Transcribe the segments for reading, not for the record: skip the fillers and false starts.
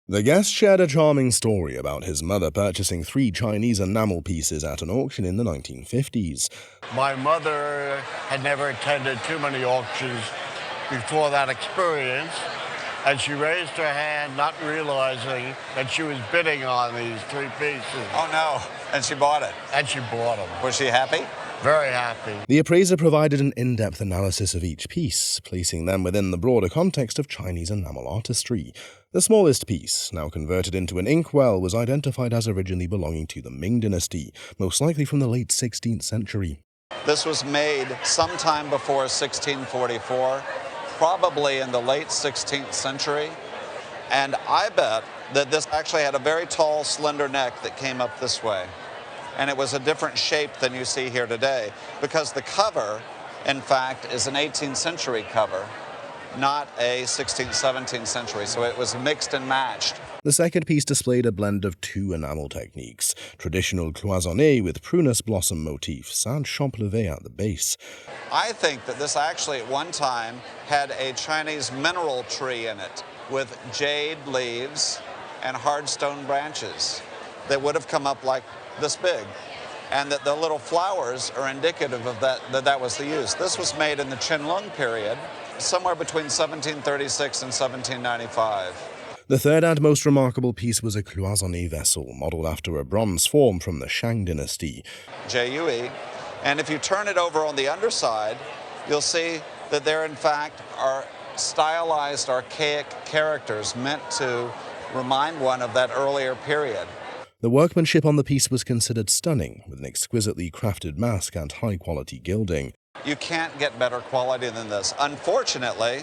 The guest shared a charming story about his mother purchasing 3 Chinese enamel pieces at an auction in the 1950s. My mother had never attended too many auctions before that experience, and she raised her hand not realizing that she was bidding on these 3 pieces. Oh no, and she bought it? And she bought them. Was she happy? Very happy. The appraiser provided an in-depth analysis of each piece, placing them within the broader context of Chinese enamel artistry. The smallest piece, now converted into an inkwell, was identified as originally belonging to the Ming dynasty, most likely from the late 16th century. This was made sometime before 1644, probably in the late 16th century, and I bet that this actually had a very tall, slender neck that came up this way. And it was a different shape than you see here today, because the cover, in fact, is an 18th century cover, not a 16th, 17th century, so it was mixed and matched. The second piece displayed a blend of 2 enamel techniques, traditional cloisonné with prunus blossom motifs and champ levé at the base. I think that this actually at one time had a Chinese mineral tree in it with jade leaves and hard stone branches that would have come up like this big, and that the little flowers are indicative of that was the use. This was made in the Qianlong period, somewhere between 1736 and 1795. The third and most remarkable piece was a cloisonné vessel modeled after a bronze form from the Shang dynasty. J-U-E, and if you turn it over on the underside, you'll see that there in fact are stylized archaic characters meant to remind one of that earlier period. The workmanship on the piece was considered stunning, with an exquisitely crafted mask and high-quality gilding. You can't get better quality than this. Unfortunately,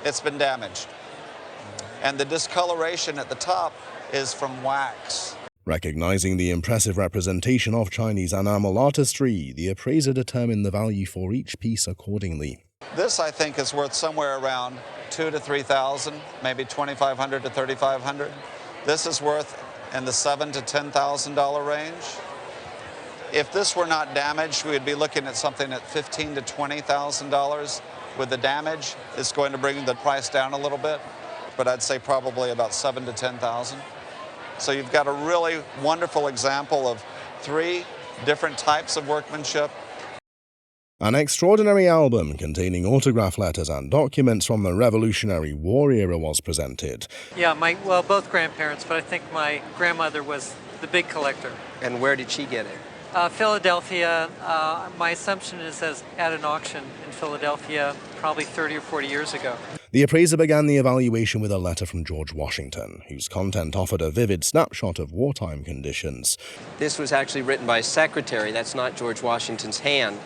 it's been damaged, and the discoloration at the top is from wax. Recognizing the impressive representation of Chinese enamel artistry, the appraiser determined the value for each piece accordingly. This, I think, is worth somewhere around $2,000 to $3,000, maybe $2,500 to $3,500. This is worth in the $7,000 to $10,000 range. If this were not damaged, we would be looking at something at $15,000 to $20,000. With the damage, it's going to bring the price down a little bit, but I'd say probably about $7,000 to $10,000. So you've got a really wonderful example of 3 different types of workmanship. An extraordinary album containing autograph letters and documents from the Revolutionary War era was presented. Yeah, both grandparents, but I think my grandmother was the big collector. And where did she get it? Philadelphia. My assumption is at an auction in Philadelphia probably 30 or 40 years ago. The appraiser began the evaluation with a letter from George Washington, whose content offered a vivid snapshot of wartime conditions. This was actually written by a secretary. That's not George Washington's hand,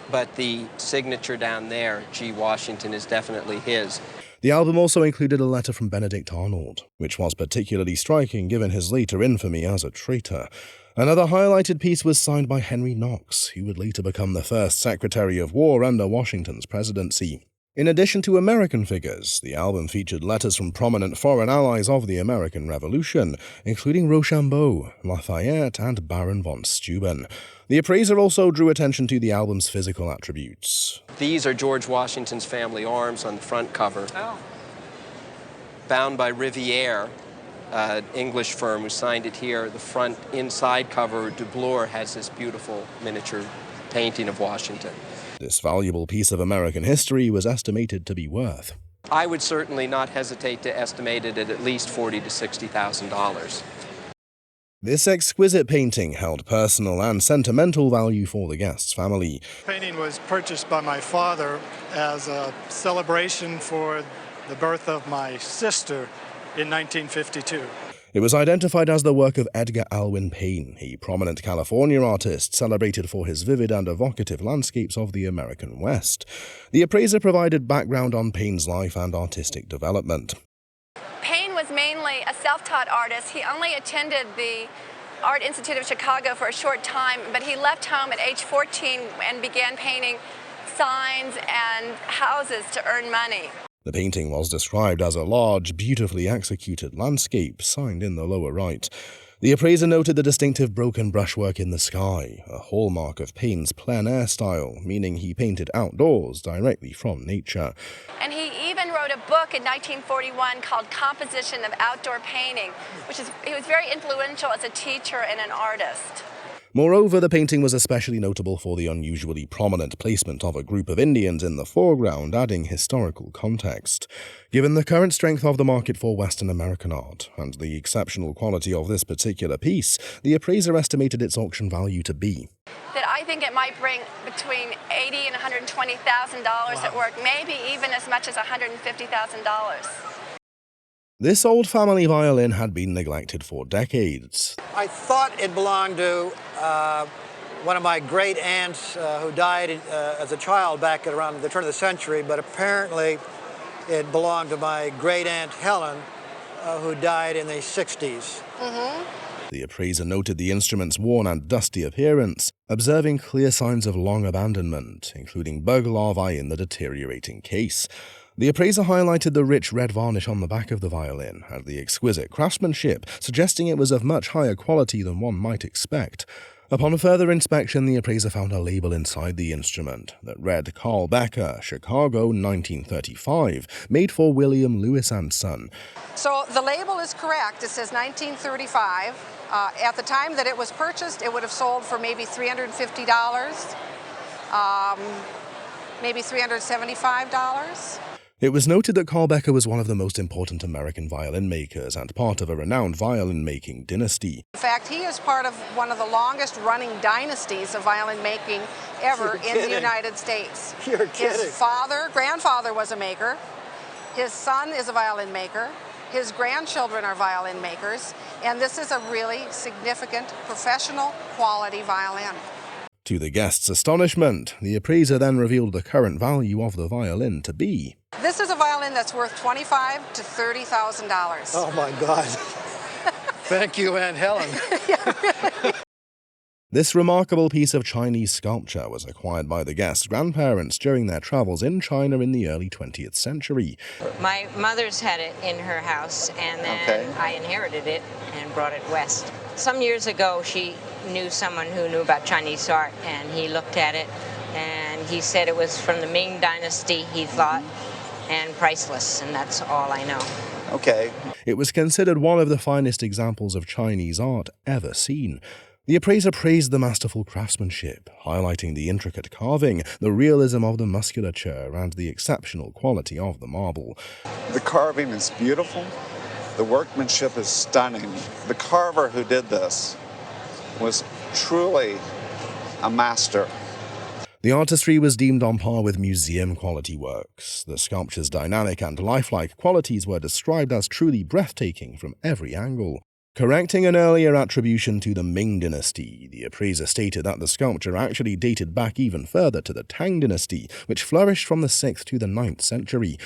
but the signature down there, G. Washington, is definitely his. The album also included a letter from Benedict Arnold, which was particularly striking given his later infamy as a traitor. Another highlighted piece was signed by Henry Knox, who would later become the first Secretary of War under Washington's presidency. In addition to American figures, the album featured letters from prominent foreign allies of the American Revolution, including Rochambeau, Lafayette, and Baron von Steuben. The appraiser also drew attention to the album's physical attributes. These are George Washington's family arms on the front cover. Oh. Bound by Riviere, an English firm who signed it here. The front inside cover, Dubleur, has this beautiful miniature painting of Washington. This valuable piece of American history was estimated to be worth. I would certainly not hesitate to estimate it at least $40,000 to $60,000. This exquisite painting held personal and sentimental value for the guest's family. The painting was purchased by my father as a celebration for the birth of my sister in 1952. It was identified as the work of Edgar Alwin Payne, a prominent California artist celebrated for his vivid and evocative landscapes of the American West. The appraiser provided background on Payne's life and artistic development. Payne was mainly a self-taught artist. He only attended the Art Institute of Chicago for a short time, but he left home at age 14 and began painting signs and houses to earn money. The painting was described as a large, beautifully executed landscape, signed in the lower right. The appraiser noted the distinctive broken brushwork in the sky, a hallmark of Payne's plein air style, meaning he painted outdoors directly from nature. And he even wrote wrote a book in 1941 called Composition of Outdoor Painting, he was very influential as a teacher and an artist. Moreover, the painting was especially notable for the unusually prominent placement of a group of Indians in the foreground, adding historical context. Given the current strength of the market for Western American art, and the exceptional quality of this particular piece, the appraiser estimated its auction value to be that I think it might bring between $80,000 and $120,000 at work, maybe even as much as $150,000. This old family violin had been neglected for decades. I thought it belonged to one of my great aunts who died as a child back at around the turn of the century, but apparently it belonged to my great aunt Helen, who died in the 60s. The appraiser noted the instrument's worn and dusty appearance, observing clear signs of long abandonment, including bug larvae in the deteriorating case. The appraiser highlighted the rich red varnish on the back of the violin and the exquisite craftsmanship, suggesting it was of much higher quality than one might expect. Upon further inspection, the appraiser found a label inside the instrument that read Carl Becker, Chicago, 1935, made for William Lewis and Son. So the label is correct. It says 1935. At the time that it was purchased, it would have sold for maybe $350, maybe $375. It was noted that Carl Becker was one of the most important American violin makers and part of a renowned violin-making dynasty. In fact, he is part of one of the longest-running dynasties of violin making ever in the United States. You're kidding. His grandfather was a maker. His son is a violin maker. His grandchildren are violin makers. And this is a really significant professional quality violin. To the guests' astonishment, the appraiser then revealed the current value of the violin to be. This is a violin that's worth $25,000 to $30,000. Oh my God. Thank you, Aunt Helen. This remarkable piece of Chinese sculpture was acquired by the guests' grandparents during their travels in China in the early 20th century. My mother's had it in her house, and then I inherited it and brought it west. Some years ago, she knew someone who knew about Chinese art, and he looked at it, and he said it was from the Ming Dynasty, he thought, and priceless, and that's all I know. Okay. It was considered one of the finest examples of Chinese art ever seen. The appraiser praised the masterful craftsmanship, highlighting the intricate carving, the realism of the musculature, and the exceptional quality of the marble. The carving is beautiful. The workmanship is stunning. The carver who did this was truly a master. The artistry was deemed on par with museum-quality works. The sculpture's dynamic and lifelike qualities were described as truly breathtaking from every angle. Correcting an earlier attribution to the Ming dynasty, the appraiser stated that the sculpture actually dated back even further to the Tang dynasty, which flourished from the 6th to the 9th century.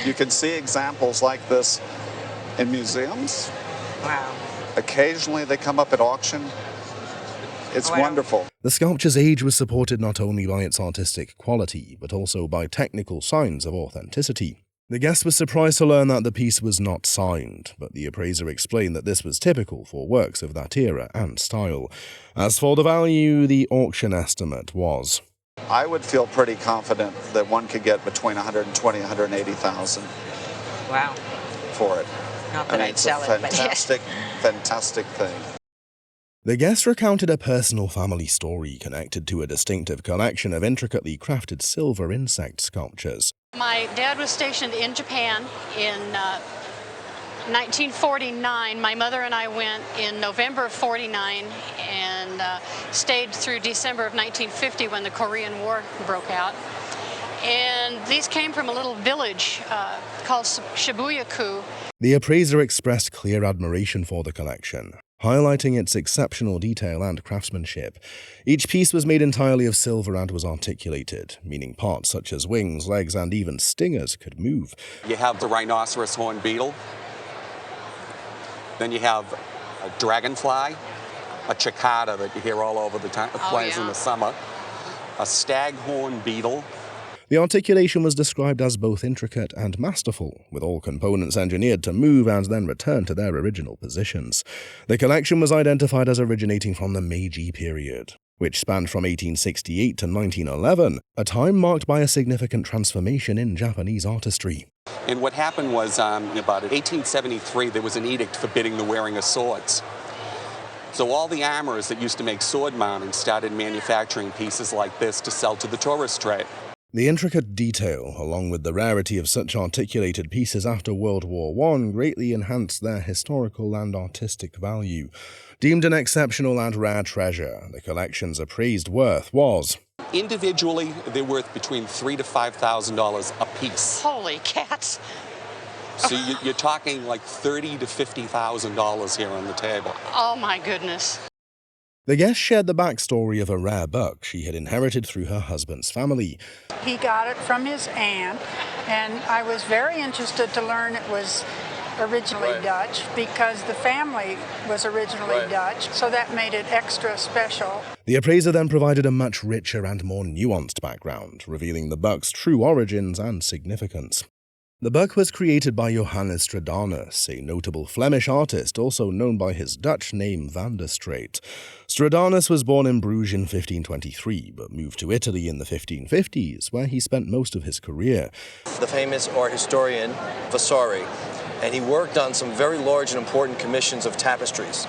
You can see examples like this in museums. Wow. Occasionally they come up at auction. It's wonderful. The sculpture's age was supported not only by its artistic quality, but also by technical signs of authenticity. The guest was surprised to learn that the piece was not signed, but the appraiser explained that this was typical for works of that era and style. As for the value, the auction estimate was, I would feel pretty confident that one could get between $120,000 and $180,000. Wow. For it. Not that I'd sell it, but fantastic, fantastic thing. The guest recounted a personal family story connected to a distinctive collection of intricately crafted silver insect sculptures. My dad was stationed in Japan in 1949. My mother and I went in November of 49 and stayed through December of 1950 when the Korean War broke out. And these came from a little village called Shibuya-ku. The appraiser expressed clear admiration for the collection, highlighting its exceptional detail and craftsmanship. Each piece was made entirely of silver and was articulated, meaning parts such as wings, legs, and even stingers could move. You have the rhinoceros horn beetle. Then you have a dragonfly, a cicada that you hear all over the place in the summer, a staghorn beetle. The articulation was described as both intricate and masterful, with all components engineered to move and then return to their original positions. The collection was identified as originating from the Meiji period. which spanned from 1868 to 1911, a time marked by a significant transformation in Japanese artistry. And what happened was, about 1873, there was an edict forbidding the wearing of swords. So all the armorers that used to make sword mountings started manufacturing pieces like this to sell to the tourist trade. The intricate detail, along with the rarity of such articulated pieces after World War I, greatly enhanced their historical and artistic value. Deemed an exceptional and rare treasure, the collection's appraised worth was... Individually, they're worth between $3,000 to $5,000 a piece. Holy cats. So you're talking like $30,000 to $50,000 here on the table. Oh my goodness. The guest shared the backstory of a rare buck she had inherited through her husband's family. He got it from his aunt, and I was very interested to learn it was originally Dutch because the family was originally Dutch, so that made it extra special. The appraiser then provided a much richer and more nuanced background, revealing the buck's true origins and significance. The buck was created by Johannes Stradanus, a notable Flemish artist also known by his Dutch name Van der Straat. Stradanus was born in Bruges in 1523, but moved to Italy in the 1550s, where he spent most of his career. The famous art historian Vasari, and he worked on some very large and important commissions of tapestries.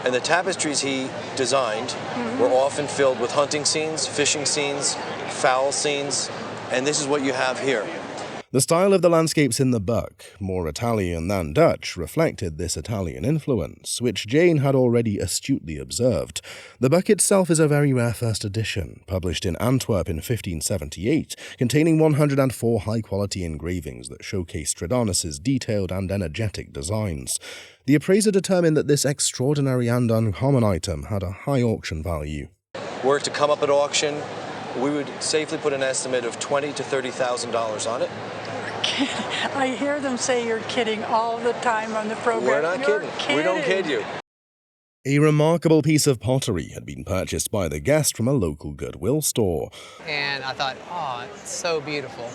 And the tapestries he designed were often filled with hunting scenes, fishing scenes, fowl scenes, and this is what you have here. The style of the landscapes in the buck, more Italian than Dutch, reflected this Italian influence, which Jane had already astutely observed. The buck itself is a very rare first edition, published in Antwerp in 1578, containing 104 high-quality engravings that showcase Stradanus's detailed and energetic designs. The appraiser determined that this extraordinary and uncommon item had a high auction value. Were it to come up at auction, we would safely put an estimate of $20,000 to $30,000 on it. I hear them say you're kidding all the time on the program. We're not kidding. We don't kid you. A remarkable piece of pottery had been purchased by the guest from a local Goodwill store. And I thought, oh, it's so beautiful.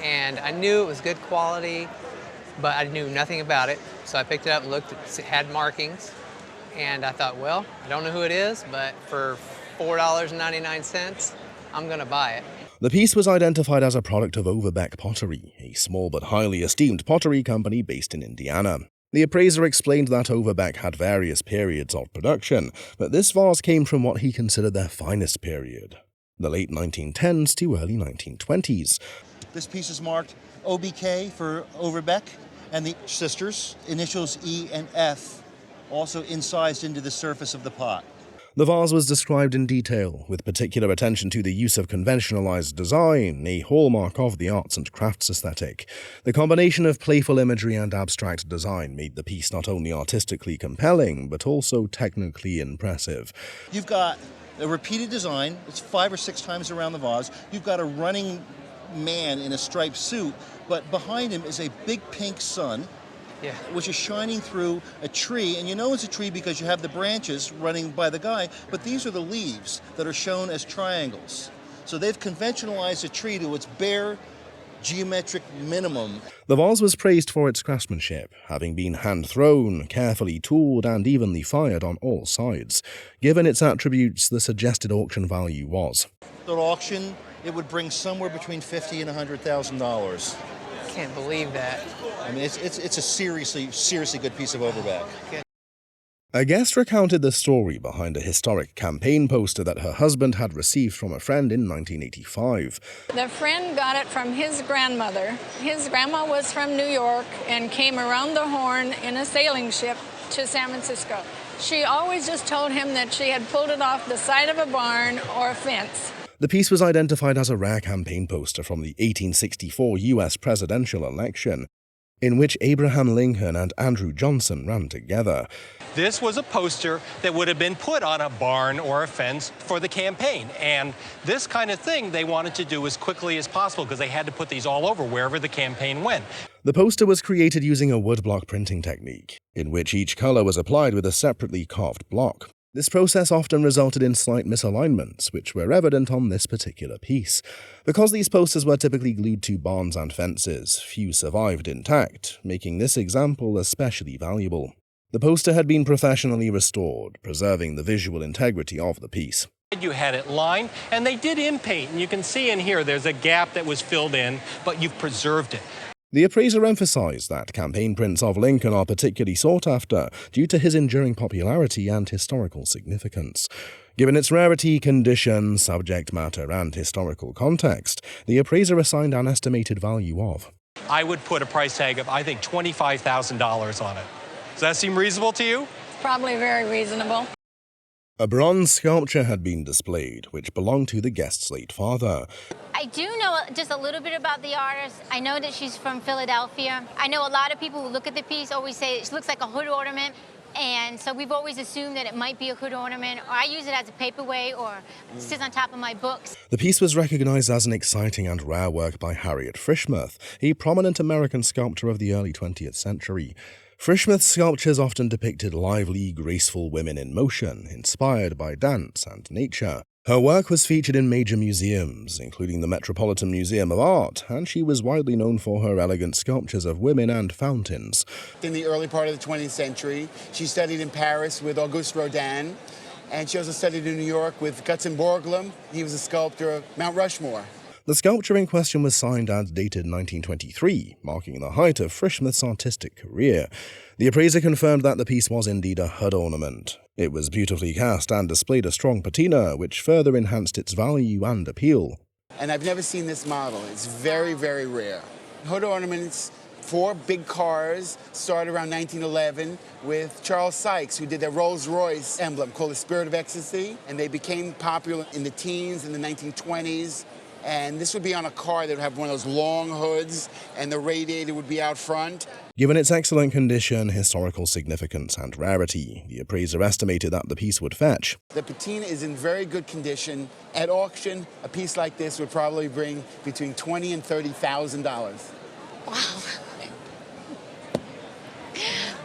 And I knew it was good quality, but I knew nothing about it. So I picked it up and looked, it had markings. And I thought, well, I don't know who it is, but for $4.99, I'm going to buy it. The piece was identified as a product of Overbeck Pottery, a small but highly esteemed pottery company based in Indiana. The appraiser explained that Overbeck had various periods of production, but this vase came from what he considered their finest period, the late 1910s to early 1920s. This piece is marked OBK for Overbeck, and the sisters, initials E and F, also incised into the surface of the pot. The vase was described in detail, with particular attention to the use of conventionalized design, a hallmark of the arts and crafts aesthetic. The combination of playful imagery and abstract design made the piece not only artistically compelling, but also technically impressive. You've got a repeated design, it's 5 or 6 times around the vase. You've got a running man in a striped suit, but behind him is a big pink sun, which is shining through a tree, and you know it's a tree because you have the branches running by the guy, but these are the leaves that are shown as triangles. So they've conventionalized a tree to its bare geometric minimum. The vase was praised for its craftsmanship, having been hand-thrown, carefully tooled, and evenly fired on all sides. Given its attributes, the suggested auction value was. At auction, it would bring somewhere between $50,000 and $100,000. Can't believe that. I mean, it's a seriously good piece of Overbeck. A guest recounted the story behind a historic campaign poster that her husband had received from a friend in 1985. The friend got it from his grandmother. His grandma was from New York and came around the Horn in a sailing ship to San Francisco. She always just told him that she had pulled it off the side of a barn or a fence. The piece was identified as a rare campaign poster from the 1864 U.S. presidential election, in which Abraham Lincoln and Andrew Johnson ran together. This was a poster that would have been put on a barn or a fence for the campaign. And this kind of thing they wanted to do as quickly as possible because they had to put these all over wherever the campaign went. The poster was created using a woodblock printing technique, in which each color was applied with a separately carved block. This process often resulted in slight misalignments, which were evident on this particular piece. Because these posters were typically glued to barns and fences, few survived intact, making this example especially valuable. The poster had been professionally restored, preserving the visual integrity of the piece. you had it lined, and they did in-paint. And you can see in here there's a gap that was filled in, but you've preserved it. The appraiser emphasized that campaign prints of Lincoln are particularly sought after due to his enduring popularity and historical significance. Given its rarity, condition, subject matter, and historical context, the appraiser assigned an estimated value of. I would put a price tag of, I think, $25,000 on it. Does that seem reasonable to you? Probably very reasonable. A bronze sculpture had been displayed, which belonged to the guest's late father. I do know just a little bit about the artist. I know that she's from Philadelphia. I know a lot of people who look at the piece always say it looks like a hood ornament. And so we've always assumed that it might be a hood ornament, or I use it as a paperweight, or it sits on top of my books. The piece was recognized as an exciting and rare work by Harriet Frishmuth, a prominent American sculptor of the early 20th century. Frishmuth's sculptures often depicted lively, graceful women in motion, inspired by dance and nature. Her work was featured in major museums, including the Metropolitan Museum of Art, and she was widely known for her elegant sculptures of women and fountains. In the early part of the 20th century, she studied in Paris with Auguste Rodin, and she also studied in New York with Gutzon Borglum. He was a sculptor of Mount Rushmore. The sculpture in question was signed and dated 1923, marking the height of Frishmuth's artistic career. The appraiser confirmed that the piece was indeed a hood ornament. It was beautifully cast and displayed a strong patina, which further enhanced its value and appeal. And I've never seen this model. It's very, very rare. Hood ornaments for big cars started around 1911 with Charles Sykes, who did a Rolls-Royce emblem called the Spirit of Ecstasy, and they became popular in the teens, in the 1920s. And this would be on a car that would have one of those long hoods, and the radiator would be out front. Given its excellent condition, historical significance, and rarity, the appraiser estimated that the piece would fetch. The patina is in very good condition. At auction, a piece like this would probably bring between $20,000 and $30,000. Wow.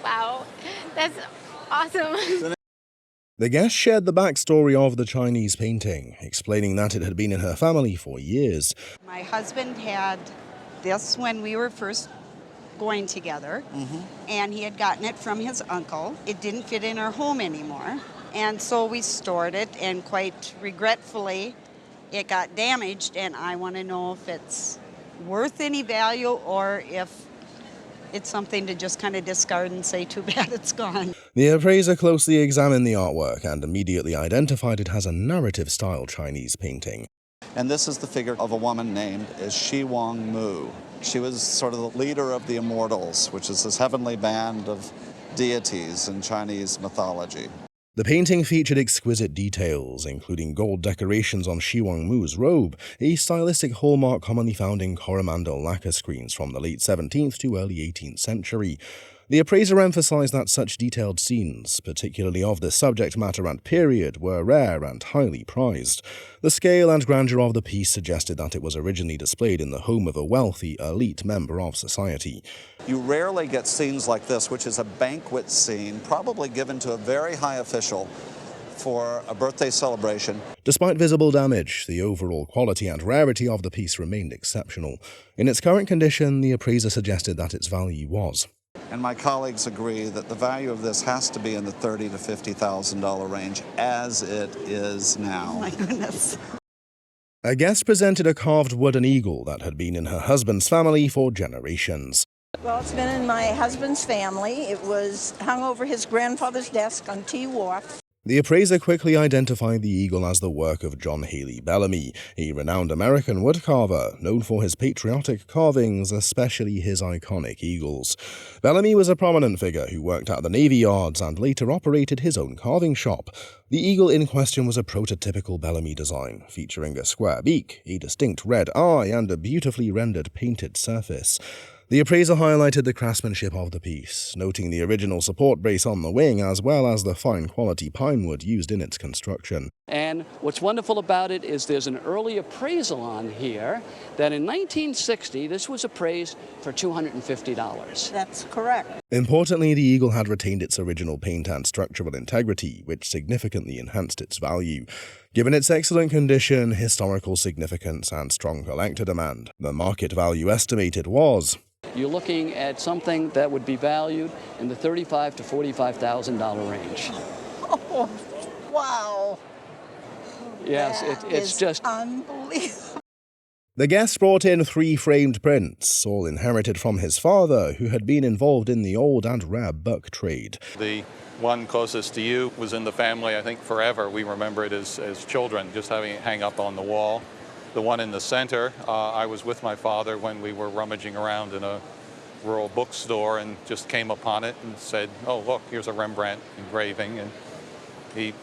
Wow, that's awesome. The guest shared the backstory of the Chinese painting, explaining that it had been in her family for years. My husband had this when we were first going together, and he had gotten it from his uncle. It didn't fit in our home anymore, and so we stored it, and quite regretfully, it got damaged, and I want to know if it's worth any value or if it's something to just kind of discard and say, too bad it's gone. The appraiser closely examined the artwork and immediately identified it as a narrative-style Chinese painting. And this is the figure of a woman named Shi Wang Mu. She was sort of the leader of the immortals, which is this heavenly band of deities in Chinese mythology. The painting featured exquisite details, including gold decorations on Shi Wang Mu's robe, a stylistic hallmark commonly found in Coromandel lacquer screens from the late 17th to early 18th century. The appraiser emphasized that such detailed scenes, particularly of the subject matter and period, were rare and highly prized. The scale and grandeur of the piece suggested that it was originally displayed in the home of a wealthy, elite member of society. You rarely get scenes like this, which is a banquet scene, probably given to a very high official for a birthday celebration. Despite visible damage, the overall quality and rarity of the piece remained exceptional. In its current condition, the appraiser suggested that its value was. And my colleagues agree that the value of this has to be in the $30,000 to $50,000 range, as it is now. Oh my goodness. A guest presented a carved wooden eagle that had been in her husband's family for generations. Well, it's been in my husband's family. It was hung over his grandfather's desk on T Wharf. The appraiser quickly identified the eagle as the work of John Haley Bellamy, a renowned American woodcarver known for his patriotic carvings, especially his iconic eagles. Bellamy was a prominent figure who worked at the Navy Yards and later operated his own carving shop. The eagle in question was a prototypical Bellamy design, featuring a square beak, a distinct red eye, and a beautifully rendered painted surface. The appraiser highlighted the craftsmanship of the piece, noting the original support brace on the wing as well as the fine quality pine wood used in its construction. And what's wonderful about it is there's an early appraisal on here that in 1960 this was appraised for $250. That's correct. Importantly, the eagle had retained its original paint and structural integrity, which significantly enhanced its value. Given its excellent condition, historical significance, and strong collector demand, the market value estimated was. You're looking at something that would be valued in the $35,000 to $45,000 range. Oh, wow. Yes, it's just unbelievable. The guest brought in 3 framed prints, all inherited from his father, who had been involved in the old and rare buck trade. The one closest to you was in the family, I think, forever. We remember it as children, just having it hang up on the wall. The one in the center, I was with my father when we were rummaging around in a rural bookstore and just came upon it and said, oh, look, here's a Rembrandt engraving. And he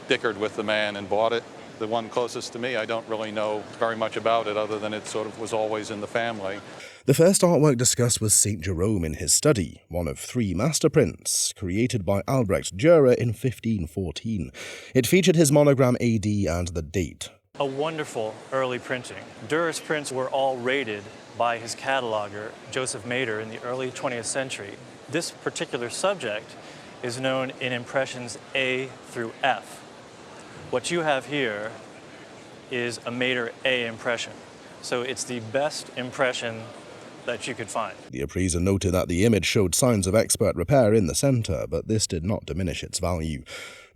dickered with the man and bought it. The one closest to me, I don't really know very much about it other than it sort of was always in the family. The first artwork discussed was St. Jerome in his study, one of 3 master prints created by Albrecht Dürer in 1514. It featured his monogram AD and the date. A wonderful early printing. Dürer's prints were all rated by his cataloger, Joseph Mader, in the early 20th century. This particular subject is known in impressions A through F. What you have here is a Mader A impression. So it's the best impression that you could find. The appraiser noted that the image showed signs of expert repair in the center, but this did not diminish its value.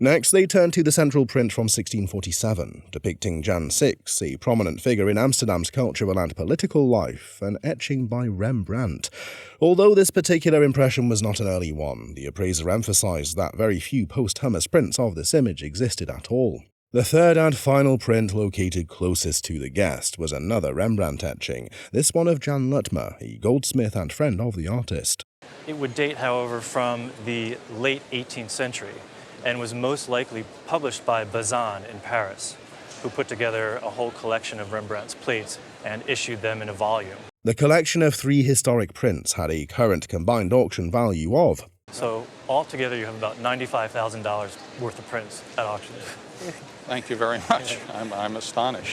Next, they turned to the central print from 1647, depicting Jan 6, a prominent figure in Amsterdam's cultural and political life, an etching by Rembrandt. Although this particular impression was not an early one, the appraiser emphasized that very few posthumous prints of this image existed at all. The third and final print located closest to the guest was another Rembrandt etching, this one of Jan Lutmer, a goldsmith and friend of the artist. It would date, however, from the late 18th century and was most likely published by Bazin in Paris, who put together a whole collection of Rembrandt's plates and issued them in a volume. The collection of 3 historic prints had a current combined auction value of... So altogether you have about $95,000 worth of prints at auction. Thank you very much. I'm astonished.